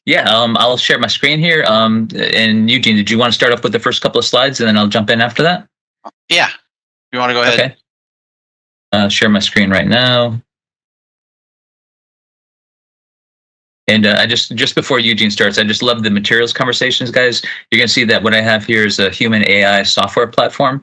Yeah, I'll share my screen here. And Eugene, did you want to start off with the first couple of slides, and then I'll jump in after that? Yeah. You want to go ahead? Okay. Share my screen right now. And I just before Eugene starts, I just love the materials conversations, guys. You're going to see that what I have here is a human AI software platform.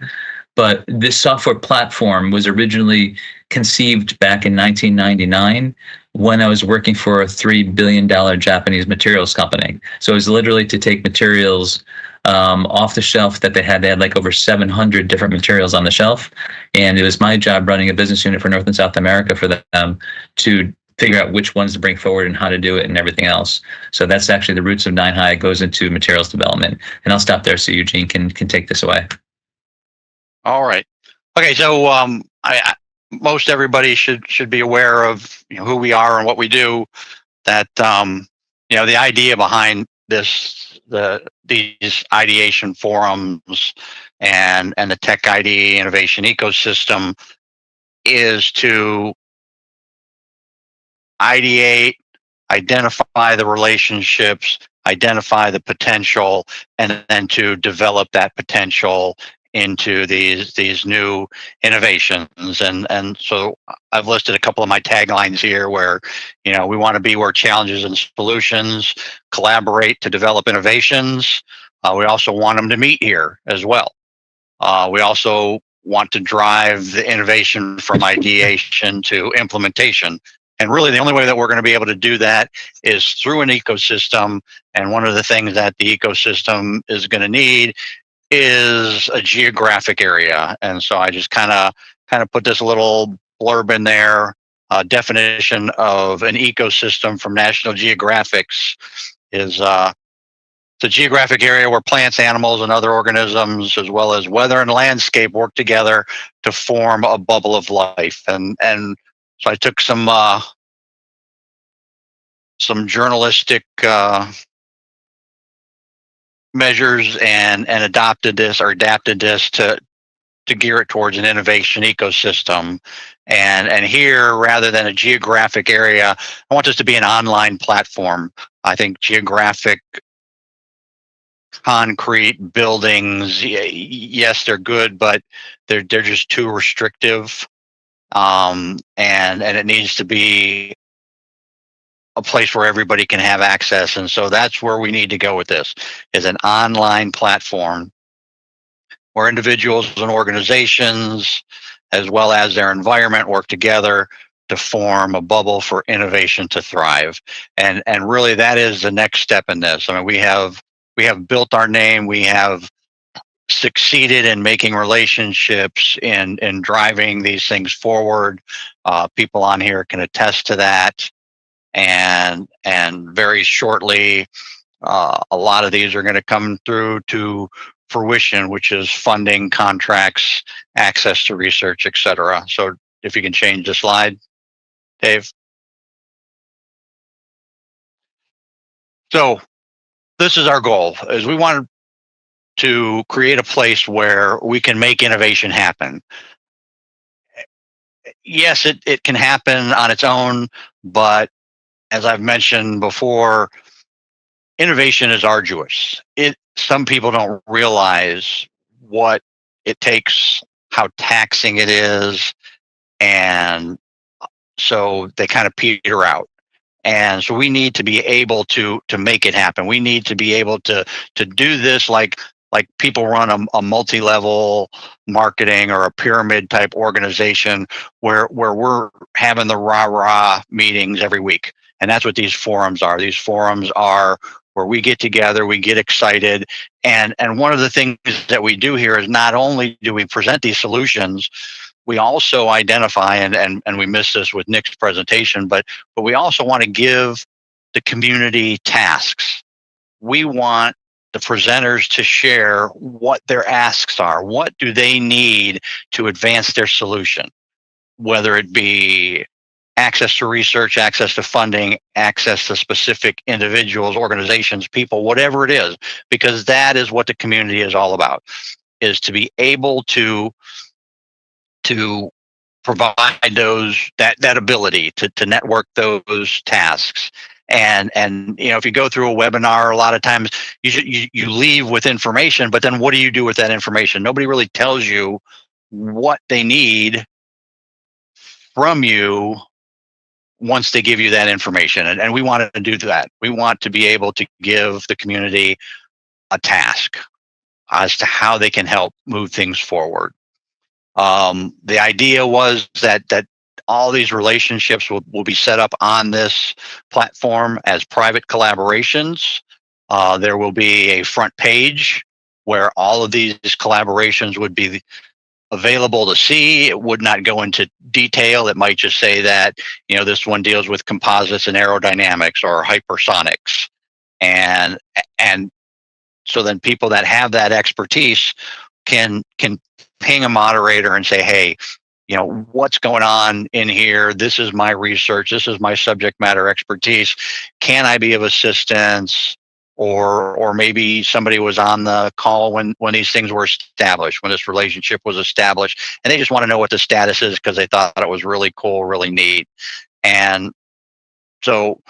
But this software platform was originally conceived back in 1999 when I was working for a $3 billion Japanese materials company. So it was literally to take materials off the shelf that they had. They had like over 700 different materials on the shelf. And it was my job running a business unit for North and South America for them to figure out which ones to bring forward and how to do it and everything else. So that's actually the roots of 9High. It goes into materials development. And I'll stop there so Eugene can take this away. All right. Okay. So most everybody should be aware of who we are and what we do. That the idea behind these ideation forums and the Tech ID innovation ecosystem is to ideate, identify the relationships, identify the potential, and then to develop that potential into these new innovations. And so I've listed a couple of my taglines here where, we want to be where challenges and solutions collaborate to develop innovations. We also want them to meet here as well. We also want to drive the innovation from ideation to implementation. And really the only way that we're going to be able to do that is through an ecosystem. And one of the things that the ecosystem is going to need is a geographic area. And so I just kind of put this little blurb in there. Definition of an ecosystem from National Geographic's is it's a geographic area where plants, animals, and other organisms, as well as weather and landscape, work together to form a bubble of life. And so I took some journalistic measures and adapted this to gear it towards an innovation ecosystem. And here, rather than a geographic area, I want this to be an online platform. I think geographic concrete buildings, yes, they're good, but they're just too restrictive. And it needs to be a place where everybody can have access. And so that's where we need to go with this, is an online platform where individuals and organizations, as well as their environment, work together to form a bubble for innovation to thrive. And really that is the next step in this. I mean, we have built our name, we have succeeded in making relationships, in driving these things forward. People on here can attest to that. And very shortly, a lot of these are going to come through to fruition, which is funding, contracts, access to research, etc. So if you can change the slide, Dave. So this is our goal, is we want to create a place where we can make innovation happen. Yes, it can happen on its own, but as I've mentioned before, innovation is arduous. Some people don't realize what it takes, how taxing it is, and so they kind of peter out. And so we need to be able to make it happen. We need to be able to do this like people run a multi-level marketing or a pyramid type organization where we're having the rah-rah meetings every week. And that's what these forums are. These forums are where we get together, we get excited. And one of the things that we do here is not only do we present these solutions, we also identify, and we missed this with Nick's presentation, but we also want to give the community tasks. We want the presenters to share what their asks are. What do they need to advance their solution? Whether it be access to research, access to funding, access to specific individuals, organizations, people, whatever it is, because that is what the community is all about, is to be able to provide that ability to network those tasks. And if you go through a webinar, a lot of times you leave with information, but then what do you do with that information? Nobody really tells you what they need from you once they give you that information. And we want to do that. We want to be able to give the community a task as to how they can help move things forward. The idea was that all these relationships will be set up on this platform as private collaborations. There will be a front page where all of these collaborations would be available to see. It would not go into detail. It might just say that, this one deals with composites and aerodynamics or hypersonics. And so then people that have that expertise can ping a moderator and say, hey, what's going on in here? This is my research. This is my subject matter expertise. Can I be of assistance? Or maybe somebody was on the call when these things were established, when this relationship was established, and they just want to know what the status is because they thought it was really cool, really neat. And so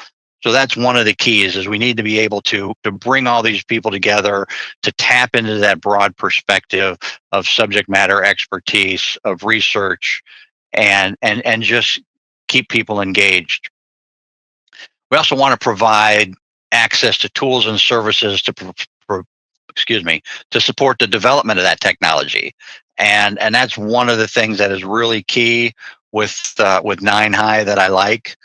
that's one of the keys, is we need to be able to bring all these people together to tap into that broad perspective of subject matter expertise, of research, and just keep people engaged. We also want to provide access to tools and services to support the development of that technology. And that's one of the things that is really key with 9 High that I like.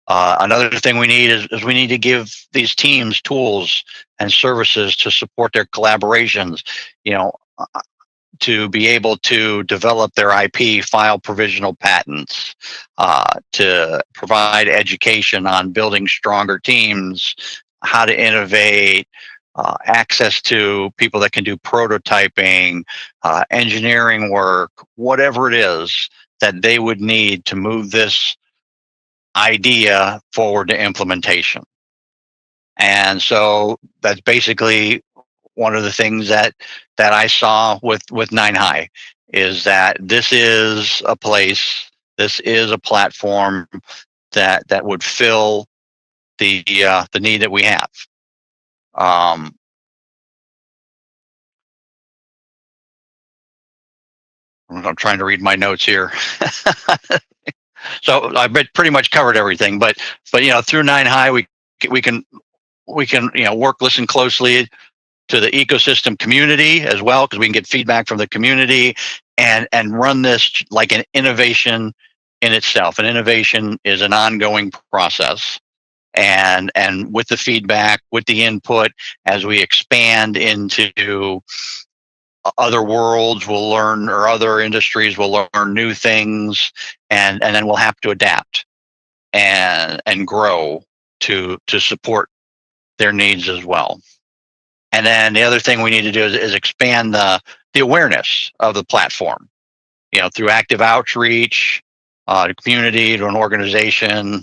Another thing we need is we need to give these teams tools and services to support their collaborations, to be able to develop their IP, file provisional patents, to provide education on building stronger teams, how to innovate, access to people that can do prototyping, engineering work, whatever it is that they would need to move this idea forward to implementation. And so that's basically one of the things that I saw with 9 High, is that this is a place, this is a platform that would fill the need that we have. I'm trying to read my notes here. So I've pretty much covered everything, but through 9 High, we can work, listen closely to the ecosystem community as well, because we can get feedback from the community and run this like an innovation in itself. An innovation is an ongoing process. And with the feedback, with the input, as we expand into other worlds, we'll learn, or other industries will learn new things, and then we'll have to adapt and grow to support their needs as well. And then the other thing we need to do is expand the awareness of the platform, through active outreach to community, to an organization,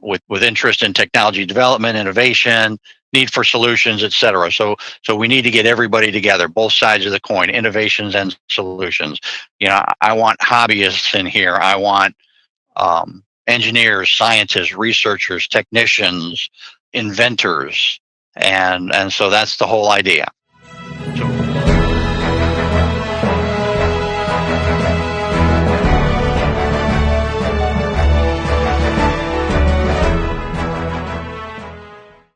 with interest in technology development, innovation, need for solutions, et cetera. So we need to get everybody together, both sides of the coin, innovations and solutions. I want hobbyists in here. I want engineers, scientists, researchers, technicians, inventors. And so that's the whole idea.